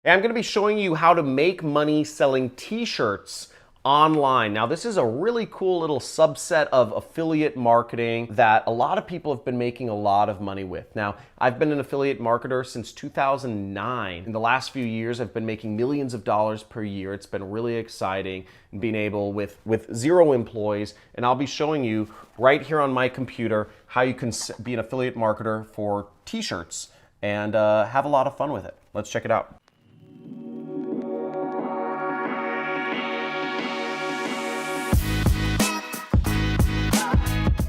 And I'm going to be showing you how to make money selling t-shirts online. Now, this is a really cool little subset of affiliate marketing that a lot of people have been making a lot of money with. Now, I've been an affiliate marketer since 2009. In the last few years, I've been making millions of dollars per year. It's been really exciting being able with 0 employees, and I'll be showing you right here on my computer how you can be an affiliate marketer for t-shirts and have a lot of fun with it. Let's check it out.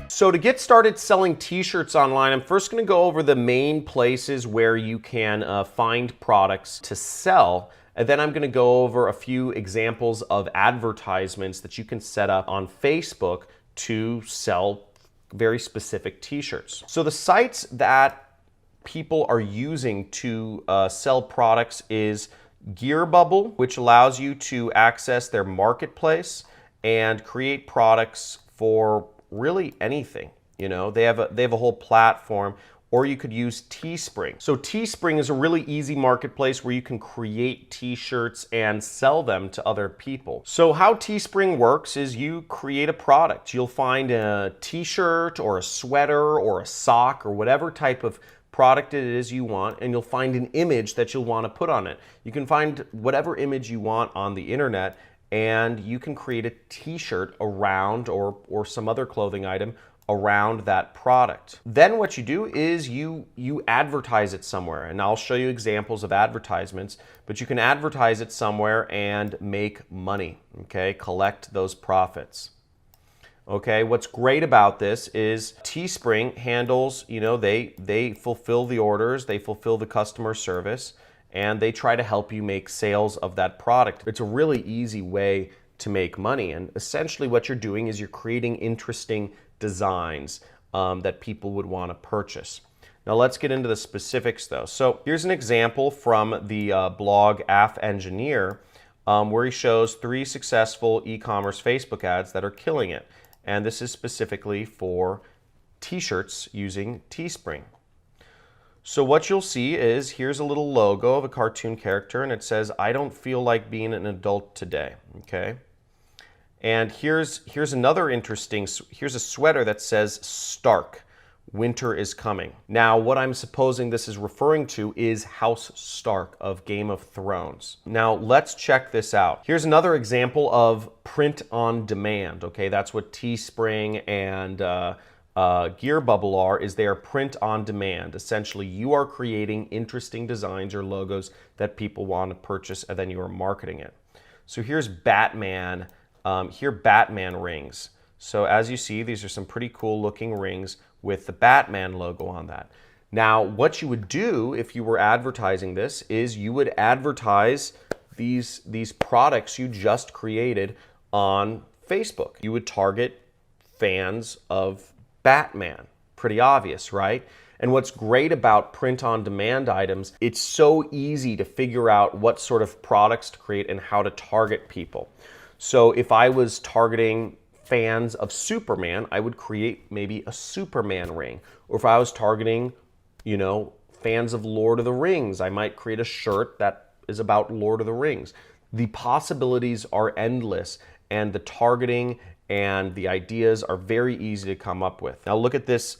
So to get started selling t-shirts online, I'm first going to go over the main places where you can find products to sell. And then I'm going to go over a few examples of advertisements that you can set up on Facebook to sell very specific t-shirts. So the sites that people are using to sell products is GearBubble, which allows you to access their marketplace and create products for really anything. You know, they have a whole platform. Or you could use Teespring. So Teespring is a really easy marketplace where you can create t-shirts and sell them to other people. So how Teespring works is you create a product. You'll find a t-shirt or a sweater or a sock or whatever type of product it is you want, and you'll find an image that you'll want to put on it. You can find whatever image you want on the internet, and you can create a t-shirt around or some other clothing item around that product. Then what you do is you advertise it somewhere, and I'll show you examples of advertisements, but you can advertise it somewhere and make money, okay? Collect those profits. Okay, what's great about this is Teespring handles, you know, they fulfill the orders, they fulfill the customer service, and they try to help you make sales of that product. It's a really easy way to make money, and essentially what you're doing is you're creating interesting designs that people would want to purchase. Now let's get into the specifics though. So here's an example from the blog AF Engineer where he shows 3 successful e-commerce Facebook ads that are killing it. And this is specifically for t-shirts using Teespring. So what you'll see is here's a little logo of a cartoon character, and it says, "I don't feel like being an adult today." Okay. And here's another interesting, here's a sweater that says Stark, winter is coming. Now what I'm supposing this is referring to is House Stark of Game of Thrones. Now let's check this out. Here's another example of print on demand. Okay, that's what Teespring and GearBubble are, is they are print on demand. Essentially you are creating interesting designs or logos that people want to purchase, and then you are marketing it. So here's Batman. Here Batman rings. So as you see, these are some pretty cool looking rings with the Batman logo on that. Now what you would do if you were advertising this is you would advertise these products you just created on Facebook. You would target fans of Batman. Pretty obvious, right? And what's great about print on demand items, it's so easy to figure out what sort of products to create and how to target people. So if I was targeting fans of Superman, I would create maybe a Superman ring. Or if I was targeting, you know, fans of Lord of the Rings, I might create a shirt that is about Lord of the Rings. The possibilities are endless, and the targeting and the ideas are very easy to come up with. Now look at this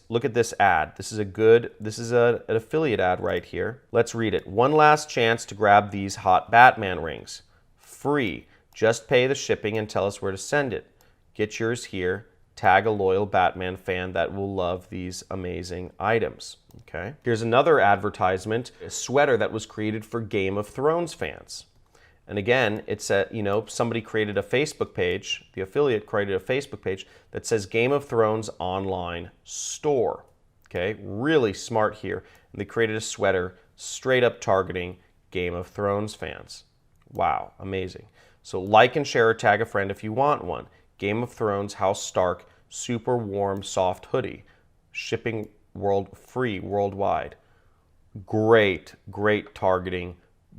ad. This is an affiliate ad right here. Let's read it. "One last chance to grab these hot Batman rings. Free. Just pay the shipping and tell us where to send it. Get yours here. Tag a loyal Batman fan that will love these amazing items." Okay. Here's another advertisement, a sweater that was created for Game of Thrones fans. And again, it's somebody created a Facebook page, the affiliate created a Facebook page that says Game of Thrones online store. Okay, really smart here. And they created a sweater straight up targeting Game of Thrones fans. Wow, amazing. So like and share or tag a friend if you want one. Game of Thrones House Stark super warm soft hoodie. Shipping free worldwide. Great targeting,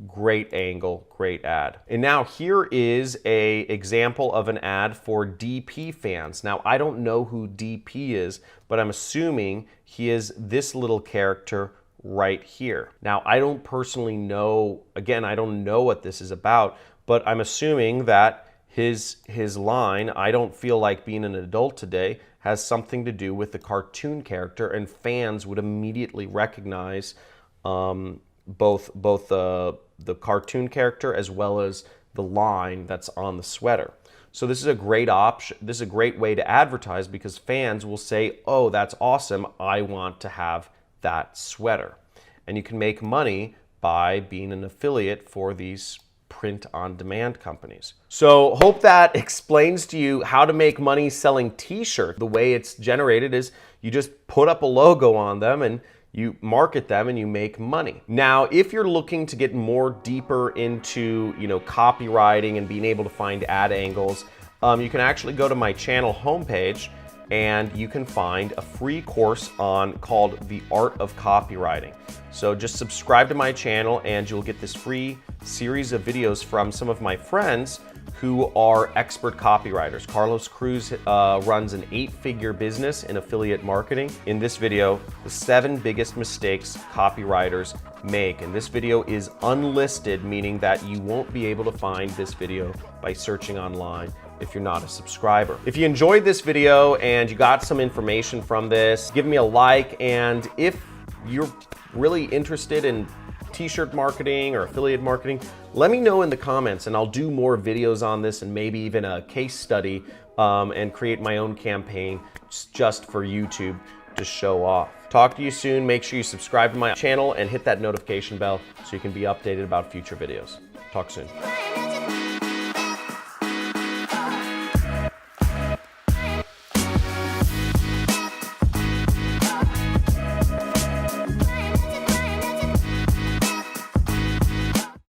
great angle, great ad. And now here is an example of an ad for DP fans. Now I don't know who DP is, but I'm assuming he is this little character right here. Now, I don't personally know, again, I don't know what this is about, but I'm assuming that his line, "I don't feel like being an adult today," has something to do with the cartoon character, and fans would immediately recognize both the cartoon character as well as the line that's on the sweater. So this is a great option. This is a great way to advertise because fans will say, "Oh, that's awesome. I want to have that sweater." And you can make money by being an affiliate for these print-on-demand companies. So hope that explains to you how to make money selling t-shirts. The way it's generated is you just put up a logo on them and you market them and you make money. Now, if you're looking to get more deeper into, copywriting and being able to find ad angles, you can actually go to my channel homepage and you can find a free course called The Art of Copywriting. So just subscribe to my channel and you'll get this free series of videos from some of my friends who are expert copywriters. Carlos Cruz runs an 8-figure business in affiliate marketing. In this video, the 7 biggest mistakes copywriters make. And this video is unlisted, meaning that you won't be able to find this video by searching online if you're not a subscriber. If you enjoyed this video and you got some information from this, give me a like. And if you're really interested in t-shirt marketing or affiliate marketing, let me know in the comments and I'll do more videos on this and maybe even a case study and create my own campaign just for YouTube to show off. Talk to you soon. Make sure you subscribe to my channel and hit that notification bell so you can be updated about future videos. Talk soon.